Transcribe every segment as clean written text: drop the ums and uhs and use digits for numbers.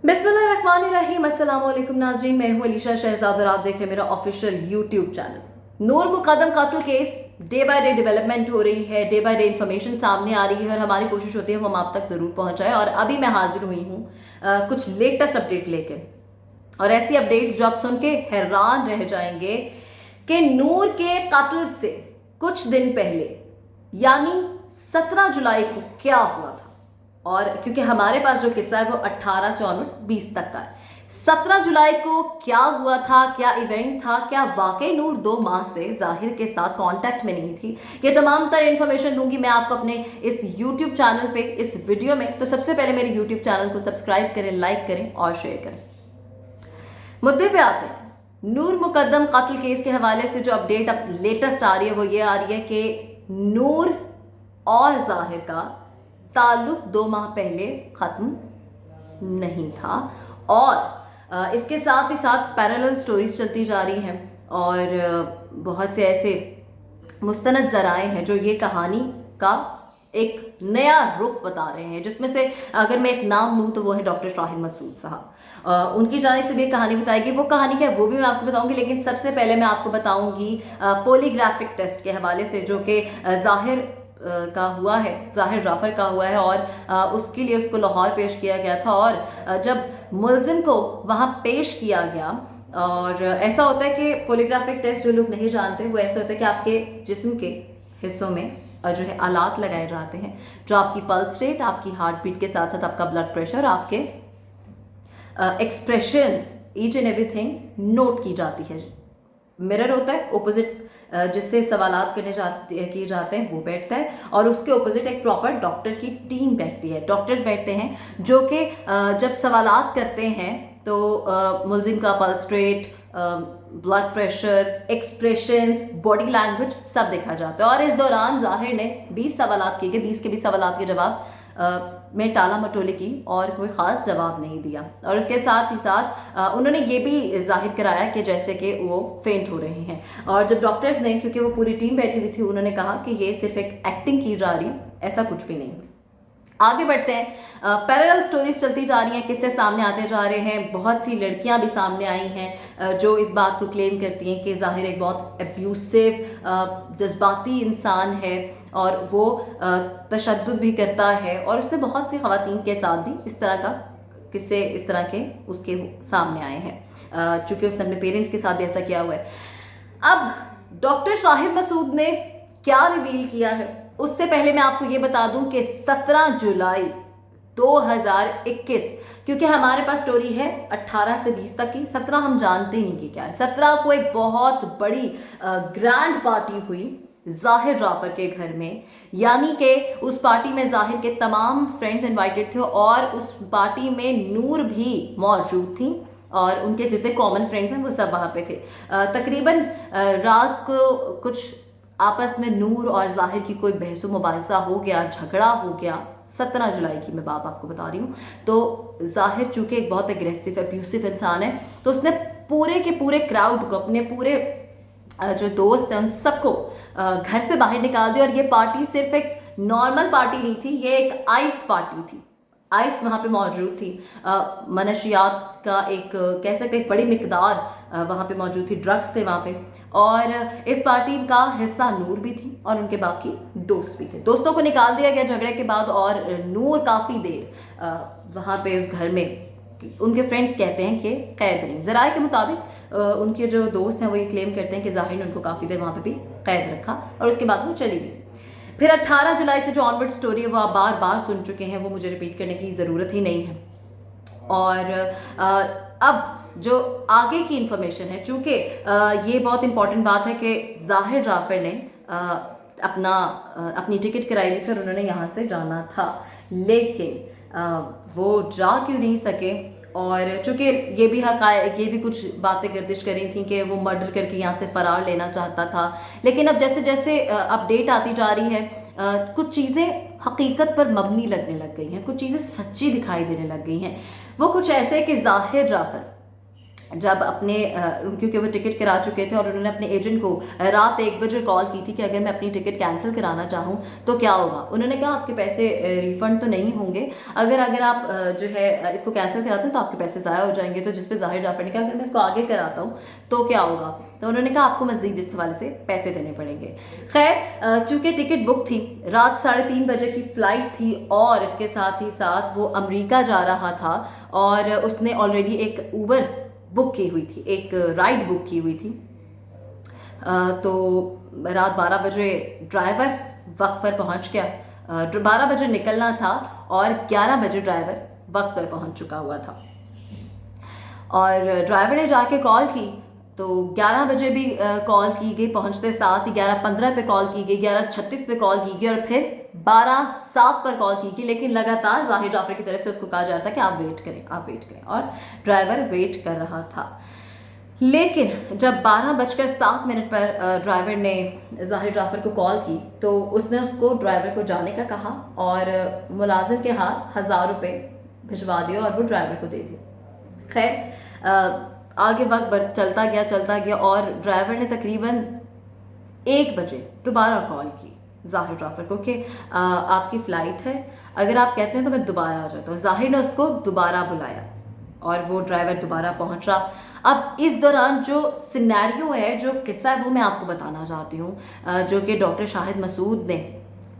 बिस्मिल्लाहिर्रहमानिर्रहीम। अस्सलाम वालेकुम नाज़रीन, मैं हूं अलीशा शहजाद और आप देख रहे हैं मेरा ऑफिशियल यूट्यूब चैनल। नूर मुकद्दम कत्ल case day by day development हो रही है, डे बाय डे इंफॉर्मेशन सामने आ रही है और हमारी कोशिश होती है हम आप तक ज़रूर पहुंचाएं। और अभी मैं हाजिर हुई हूँ कुछ लेटेस्ट अपडेट लेके, और ऐसी अपडेट्स जो आप सुन के हैरान रह जाएंगे कि नूर के कत्ल से कुछ दिन पहले यानी 17 जुलाई को क्या हुआ था। और क्योंकि हमारे पास जो किस्सा है वो 18 से ऑनवर्ड 20 तक का है। 17 जुलाई को क्या हुआ था, क्या इवेंट था, क्या वाकई नूर 2 माह से जाहिर के साथ कांटेक्ट में नहीं थी, ये तमाम तरह इंफॉर्मेशन दूंगी मैं आपको अपने इस यूट्यूब चैनल पे इस वीडियो में। तो सबसे पहले मेरे यूट्यूब चैनल को सब्सक्राइब करें, लाइक करें और शेयर करें। मुद्दे पे आते हैं। नूर मुकद्दम कत्ल केस के हवाले से जो अपडेट अब लेटेस्ट आ रही है वो ये आ रही है कि नूर और जाहिर का ताल्लुक 2 माह पहले खत्म नहीं था, और इसके साथ ही साथ पैरेलल स्टोरीज चलती जा रही हैं और बहुत से ऐसे मुस्तनद जराए हैं जो ये कहानी का एक नया रुख बता रहे हैं, जिसमें से अगर मैं एक नाम लूँ तो वो है डॉक्टर शाहिद मसूद साहब। उनकी जानिब से भी एक कहानी बताएगी। वो कहानी क्या है वो भी मैं आपको बताऊंगी, लेकिन सबसे पहले मैं आपको बताऊंगी पोलीग्राफिक टेस्ट के हवाले से जो कि जाहिर का हुआ है, जाहिर जाफर का हुआ है, और उसके लिए उसको लाहौर पेश किया गया था। और जब मुलजिम को वहाँ पेश किया गया, और ऐसा होता है कि पोलीग्राफिक टेस्ट जो लोग नहीं जानते वो ऐसा होता है कि आपके जिस्म के हिस्सों में जो है आलात लगाए जाते हैं जो आपकी पल्स रेट, आपकी हार्ट बीट के साथ साथ आपका ब्लड प्रेशर, आपके expressions, each and everything note की जाती है। मिरर होता है ओपोजिट जिससे सवालात किए जाते हैं वो बैठता है, और उसके ओपोजिट एक प्रॉपर डॉक्टर की टीम बैठती है, डॉक्टर्स बैठते हैं जो कि जब सवालात करते हैं तो मुलजिम का pulse rate, blood pressure, expressions, body language सब देखा जाता है। और इस दौरान जाहिर ने 20 सवालात किए गए, 20 के 20 सवालात के जवाब में टाला मटोले की और कोई ख़ास जवाब नहीं दिया। और उसके साथ ही साथ उन्होंने ये भी जाहिर कराया कि जैसे कि वो फेंट हो रहे हैं। और जब डॉक्टर्स ने, क्योंकि वो पूरी टीम बैठी हुई थी, उन्होंने कहा कि ये सिर्फ एक एक्टिंग की जा रही है, ऐसा कुछ भी नहीं। आगे बढ़ते हैं। पैरेलल स्टोरीज चलती जा रही हैं, किस्से सामने आते जा रहे हैं। बहुत सी लड़कियां भी सामने आई हैं जो इस बात को क्लेम करती हैं कि जाहिर एक बहुत अब्यूसिव, जज्बाती इंसान है और वो तशद्दुद भी करता है, और उसने बहुत सी ख़वातीन के साथ भी इस तरह का किस्से, इस तरह के उसके सामने आए हैं, चूँकि उसने अपने पेरेंट्स के साथ भी ऐसा किया हुआ है। अब डॉक्टर शाहिद मसूद ने क्या रिवील किया है, उससे पहले मैं आपको ये बता दूं कि 17 जुलाई 2021, क्योंकि हमारे पास स्टोरी है 18 से 20 तक की, 17 हम जानते नहीं कि क्या है। 17 को एक बहुत बड़ी ग्रैंड पार्टी हुई जाहिर जाफर के घर में, यानी कि उस पार्टी में जाहिर के तमाम फ्रेंड्स इनवाइटेड थे, और उस पार्टी में नूर भी मौजूद थी और उनके जितने कॉमन फ्रेंड्स हैं वो सब वहाँ पे थे। तकरीबन रात को कुछ आपस में नूर और जाहिर की कोई बहसो मुबाहिसा हो गया, झगड़ा हो गया। 17 जुलाई की मैं बात आपको बता रही हूँ। तो जाहिर चूंकि एक बहुत एग्रेसिव अब्यूसिव इंसान है, तो उसने पूरे के पूरे क्राउड को, अपने पूरे जो दोस्त हैं उन सबको घर से बाहर निकाल दिया। और ये पार्टी सिर्फ एक नॉर्मल पार्टी नहीं थी, ये एक आइस पार्टी थी। आइस वहाँ पे मौजूद थी, मनशियात का एक कह सकते एक बड़ी मिकदार वहाँ पे मौजूद थी, ड्रग्स थे वहाँ पे। और इस पार्टी का हिस्सा नूर भी थी और उनके बाकी दोस्त भी थे। दोस्तों को निकाल दिया गया झगड़े के बाद, और नूर काफ़ी देर वहाँ पे उस घर में, उनके फ्रेंड्स कहते हैं कि कैद रही। ज़राए के मुताबिक उनके जो दोस्त हैं वो ये क्लेम करते हैं कि जाहिर ने उनको काफ़ी देर वहाँ पे भी कैद रखा और उसके बाद वो चली गई। फिर 18 जुलाई से जो ऑनवर्ड स्टोरी है वो आप बार बार सुन चुके हैं, वो मुझे रिपीट करने की ज़रूरत ही नहीं है। और अब जो आगे की इंफॉर्मेशन है, चूँकि ये बहुत इंपॉर्टेंट बात है कि जाहिर जाफर ने अपनी टिकट कराई ली थी और उन्होंने यहाँ से जाना था, लेकिन वो जा क्यों नहीं सके। और चूँकि ये भी कुछ बातें गर्दिश करी थी कि वो मर्डर करके यहाँ से फरार लेना चाहता था। लेकिन अब जैसे जैसे अपडेट आती जा रही है, कुछ चीज़ें हकीकत पर मबनी लगने लग गई हैं, कुछ चीज़ें सच्ची दिखाई देने लग गई हैं। वो कुछ ऐसे कि जाहिर जाफर जब अपने क्योंकि वो टिकट करा चुके थे और उन्होंने अपने एजेंट को रात 1 बजे कॉल की थी कि अगर मैं अपनी टिकट कैंसिल कराना चाहूँ तो क्या होगा। उन्होंने कहा आपके पैसे रिफंड तो नहीं होंगे, अगर आप जो है इसको कैंसिल कराते हैं तो आपके पैसे ज़ाया हो जाएंगे। तो जिस पे जाहिर जाफर ने कहा अगर मैं इसको आगे कराता हूँ तो क्या होगा। तो उन्होंने कहा आपको मज़ीद इस हवाले से पैसे देने पड़ेंगे। खैर चूँकि टिकट बुक थी, रात 3:30 बजे की फ़्लाइट थी और इसके साथ ही साथ वो अमेरिका जा रहा था और उसने ऑलरेडी एक ऊबर बुक की हुई थी, एक राइड बुक की हुई थी। तो रात 12 बजे ड्राइवर वक्त पर पहुंच गया। 12 बजे निकलना था और 11 बजे ड्राइवर वक्त पर पहुंच चुका हुआ था। और ड्राइवर ने जाके कॉल की तो 11 बजे भी कॉल की गई, पहुंचते साथ ही 11:15 पे कॉल की गई, 11:36 पे कॉल की गई और फिर 12:07 पर कॉल की गई। लेकिन लगातार जाहिर जाफर की तरफ से उसको कहा जा रहा था कि आप वेट करें, आप वेट करें, और ड्राइवर वेट कर रहा था। लेकिन जब 12:07 पर ड्राइवर ने जाहिर जाफर को कॉल की तो उसने उसको ड्राइवर को जाने का कहा और मुलाजिम के हाथ 1000 रुपये भिजवा दिए और वो ड्राइवर को दे दिए। खैर आगे वक्त चलता गया और ड्राइवर ने तकरीबन 1 बजे दोबारा कॉल की जाहिर जाफर को कि आपकी फ़्लाइट है, अगर आप कहते हैं तो मैं दोबारा आ जाता हूँ। जाहिर ने उसको दोबारा बुलाया और वो ड्राइवर दोबारा पहुंचा। अब इस दौरान जो सिनेरियो है, जो किस्सा है, वो मैं आपको बताना चाहती हूँ, जो कि डॉक्टर शाहिद मसूद ने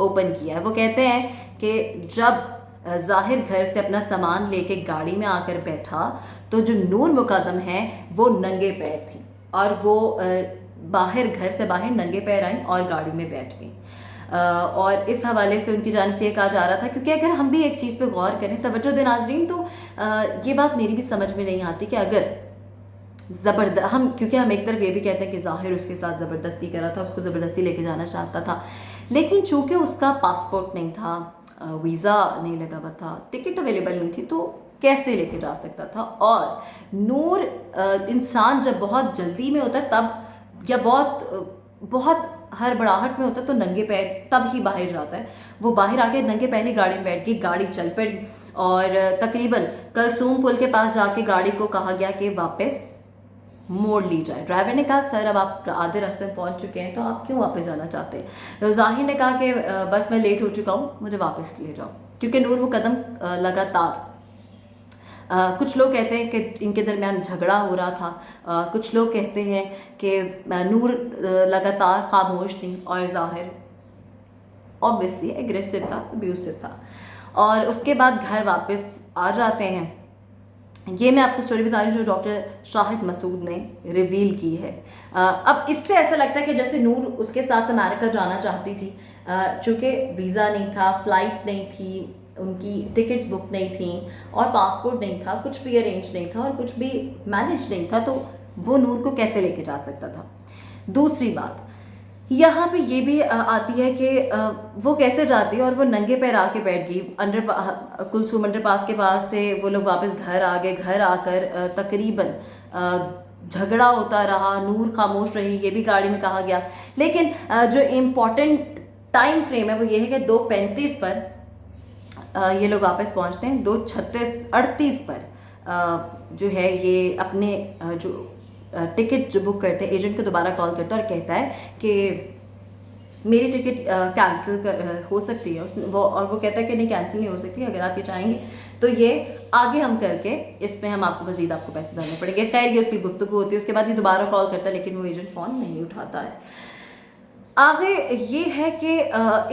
ओपन किया है। वो कहते हैं कि जब जाहिर घर से अपना सामान लेके गाड़ी में आकर बैठा तो जो नूर मुकद्दम है वो नंगे पैर थी और वो घर से बाहर नंगे पैर आई और गाड़ी में बैठ गई। और इस हवाले से उनकी जानिब से ये कहा जा रहा था, क्योंकि अगर हम भी एक चीज़ पे गौर करें, तवज्जो दें नाज़रीन, तो ये बात मेरी भी समझ में नहीं आती कि अगर क्योंकि हम एक तरफ ये भी कहते हैं कि जाहिर उसके साथ ज़बरदस्ती करा था, उसको ज़बरदस्ती लेके जाना चाहता था, लेकिन चूँकि उसका पासपोर्ट नहीं था, वीज़ा नहीं लगा हुआ था, टिकट अवेलेबल नहीं थी, तो कैसे लेके जा सकता था। और नूर इंसान जब बहुत जल्दी में होता है तब, या बहुत हड़बड़ाहट में होता है तो नंगे पैर तब ही बाहर जाता है। वो बाहर आके नंगे पैर ही गाड़ी में बैठ गई, गाड़ी चल पड़ी और तकरीबन कलसूम पुल के पास जाके गाड़ी को कहा गया कि वापस मोड़ ली जाए। ड्राइवर ने कहा सर अब आप आधे रास्ते में पहुंच चुके हैं तो आप क्यों वापस जाना चाहते हैं। तो जाहिर ने कहा कि बस मैं लेट हो चुका हूँ, मुझे वापस ले जाओ, क्योंकि नूर मुकद्दम लगातार कुछ लोग कहते हैं कि इनके दरमियान झगड़ा हो रहा था, कुछ लोग कहते हैं कि नूर लगातार खामोश थी और जाहिर ऑब्वियसली एग्रेसिव था, अब्यूसिव था। और उसके बाद घर वापस आ जाते हैं। ये मैं आपको स्टोरी बता रही हूँ जो डॉक्टर शाहिद मसूद ने रिवील की है। अब इससे ऐसा लगता है कि जैसे नूर उसके साथ अमेरिका जाना चाहती थी, चूँकि वीज़ा नहीं था, फ़्लाइट नहीं थी, उनकी टिकट्स बुक नहीं थी और पासपोर्ट नहीं था, कुछ भी अरेंज नहीं था और कुछ भी मैनेज नहीं था, तो वो नूर को कैसे लेके जा सकता था। दूसरी बात यहाँ पे ये भी आती है कि वो कैसे जाती है और वो नंगे पैर आके बैठ गई कुलसूम अंडरपास के पास से। वो लोग वापस घर आ गए, घर आकर तकरीबन झगड़ा होता रहा, नूर खामोश रही, ये भी गाड़ी में कहा गया। लेकिन जो इम्पोर्टेंट टाइम फ्रेम है वो ये है कि 2:35 पर ये लोग वापस पहुंचते हैं। 2:38 पर जो है ये अपने जो टिकट जो बुक करते हैं, एजेंट को दोबारा कॉल करता है और कहता है कि मेरी टिकट कैंसिल हो सकती है। वो कहता है कि नहीं, कैंसिल नहीं हो सकती, अगर आप ये चाहेंगे तो ये आगे हम करके इसमें हम आपको मजीद आपको पैसे डालने पड़ेंगे। खैर ये उसकी गुफ्तगू होती है, उसके बाद ये दोबारा कॉल करता है लेकिन वो एजेंट फ़ोन नहीं उठाता है। आगे ये है कि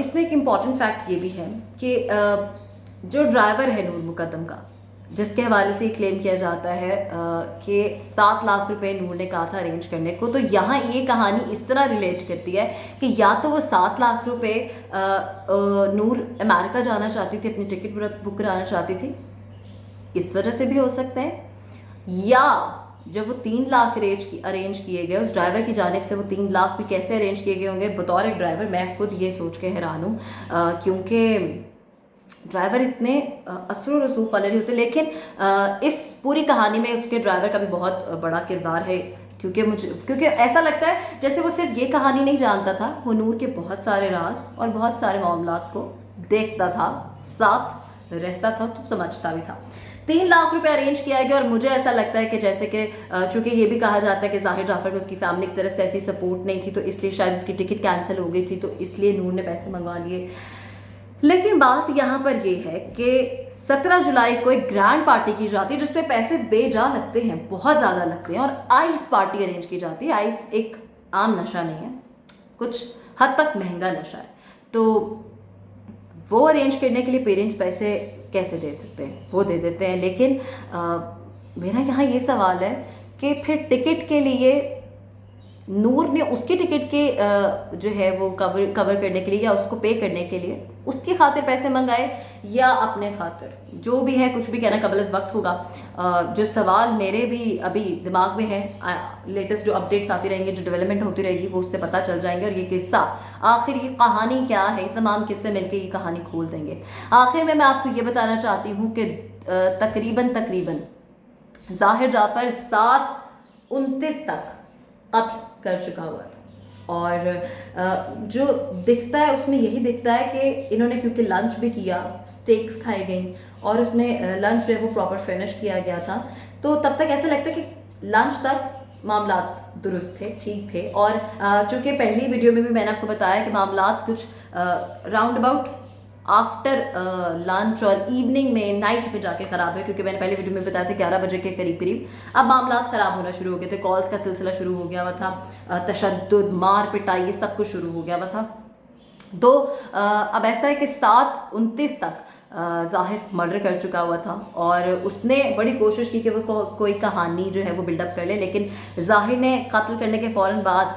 इसमें एक इम्पॉर्टेंट फैक्ट ये भी है कि जो ड्राइवर है नूर मुकद्दम का, जिसके हवाले से क्लेम किया जाता है कि 7 लाख रुपए नूर ने कहा था अरेंज करने को, तो यहाँ ये कहानी इस तरह रिलेट करती है कि या तो वो 7 लाख रुपए नूर अमेरिका जाना चाहती थी, अपनी टिकट बुक कराना चाहती थी, इस वजह से भी हो सकता है, या जब वो 3 लाख अरेंज किए गए उस ड्राइवर की जानिब से, वो 3 लाख भी कैसे अरेंज किए गए होंगे बतौर एक ड्राइवर, मैं खुद ये सोच के हैरान हूँ, क्योंकि ड्राइवर इतने असर रसूख वाले नहीं होते। लेकिन इस पूरी कहानी में उसके ड्राइवर का भी बहुत बड़ा किरदार है, क्योंकि ऐसा लगता है जैसे वो सिर्फ ये कहानी नहीं जानता था, वो नूर के बहुत सारे राज और बहुत सारे मामलात को देखता था, साथ रहता था, तो समझता भी था। 3 लाख रुपए अरेंज किया गया। और मुझे ऐसा लगता है कि जैसे कि चूंकि ये भी कहा जाता है कि जाहिर जाफर को उसकी फैमिली की तरफ से ऐसी सपोर्ट नहीं थी, तो इसलिए शायद उसकी टिकट कैंसिल हो गई थी, तो इसलिए नूर ने पैसे मंगवा लिए। लेकिन बात यहाँ पर ये है कि 17 जुलाई को एक ग्रैंड पार्टी की जाती है जिसपे पैसे बेजा लगते हैं, बहुत ज़्यादा लगते हैं, और आइस पार्टी अरेंज की जाती है। आइस एक आम नशा नहीं है, कुछ हद तक महंगा नशा है, तो वो अरेंज करने के लिए पेरेंट्स पैसे कैसे दे सकते हैं? वो दे देते हैं। लेकिन मेरा यहाँ ये सवाल है कि फिर टिकट के लिए नूर ने उसकी टिकट के जो है वो कवर करने के लिए या उसको पे करने के लिए उसकी खातिर पैसे मंगाए या अपने खातिर, जो भी है, कुछ भी कहना कबल इस वक्त होगा। जो सवाल मेरे भी अभी दिमाग में है, लेटेस्ट जो अपडेट्स आती रहेंगी, जो डेवलपमेंट होती रहेगी, वो उससे पता चल जाएंगे। और ये किस्सा आखिर ये कहानी क्या है, तमाम किस्से मिलकर ये कहानी खोल देंगे। आखिर में मैं आपको ये बताना चाहती हूँ कि तकरीबन जाहिर जाफर 7/29 तक कत्ल कर चुका हुआ है। और जो दिखता है उसमें यही दिखता है कि इन्होंने, क्योंकि लंच भी किया, स्टेक्स खाई गई और उसमें लंच जो है वो प्रॉपर फिनिश किया गया था, तो तब तक ऐसा लगता है कि लंच तक मामलात दुरुस्त थे, ठीक थे। और चूँकि पहली वीडियो में भी मैंने आपको बताया कि मामलात कुछ राउंड अबाउट आफ्टर लंच और इवनिंग में, नाइट में जाके ख़राब है, क्योंकि मैंने पहले वीडियो में बताया था 11 बजे के करीब अब मामलात ख़राब होना शुरू हो गए थे। कॉल्स का सिलसिला शुरू हो गया हुआ था, तशद्दुद, मार पिटाई, ये सब कुछ शुरू हो गया हुआ था। तो अब ऐसा है कि 7/29 तक जाहिर मर्डर कर चुका हुआ था और उसने बड़ी कोशिश की कि वो कोई कहानी जो है वो बिल्डअप कर ले, लेकिन जाहिर ने कत्ल करने के फ़ौरन बाद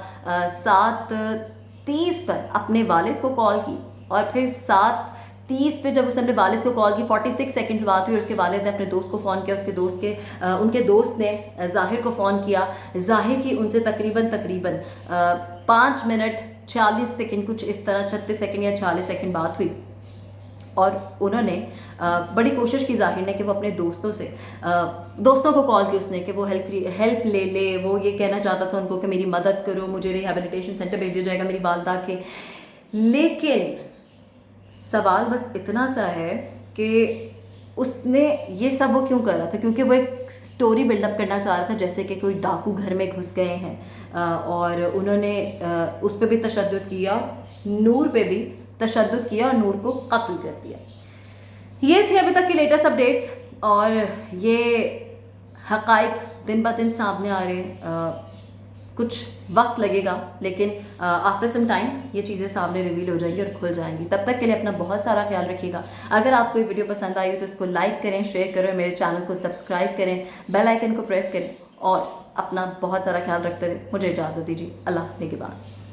7:30 पर अपने वालिद को कॉल की, और फिर 7:30 पे जब उसने अपने वालिद को कॉल की, 46 सेकंड्स बात हुई, उसके वालिद ने अपने दोस्त को फ़ोन किया, उनके दोस्त ने जाहिर को फ़ोन किया। जाहिर की उनसे तकरीबन 5 मिनट 40 सेकंड, कुछ इस तरह 36 सेकंड या 40 सेकंड बात हुई। और उन्होंने बड़ी कोशिश की जाहिर ने कि वो अपने दोस्तों को कॉल की उसने कि वो हेल्प ले। वो ये कहना चाहता था उनको कि मेरी मदद करो, मुझे रिहैबिलिटेशन सेंटर भेज दिया जाएगा मेरी वालदा के। लेकिन सवाल बस इतना सा है कि उसने ये सब वो क्यों कर रहा था? क्योंकि वो एक स्टोरी बिल्डअप करना चाह रहा था, जैसे कि कोई डाकू घर में घुस गए हैं और उन्होंने उस पर भी तशद्दुद किया, नूर पे भी तशद्दुद किया और नूर को कत्ल कर दिया। ये थे अभी तक की लेटेस्ट अपडेट्स और ये हक़ाइक़ दिन ब दिन सामने आ रहे हैं। कुछ वक्त लगेगा, लेकिन आफ्टर सम टाइम ये चीज़ें सामने रिवील हो जाएंगी और खुल जाएंगी। तब तक के लिए अपना बहुत सारा ख्याल रखिएगा। अगर आपको ये वीडियो पसंद आई हो तो इसको लाइक करें, शेयर करें, मेरे चैनल को सब्सक्राइब करें, बेल आइकन को प्रेस करें और अपना बहुत सारा ख्याल रखते हुए मुझे इजाज़त दीजिए। अल्लाह ने के बाद।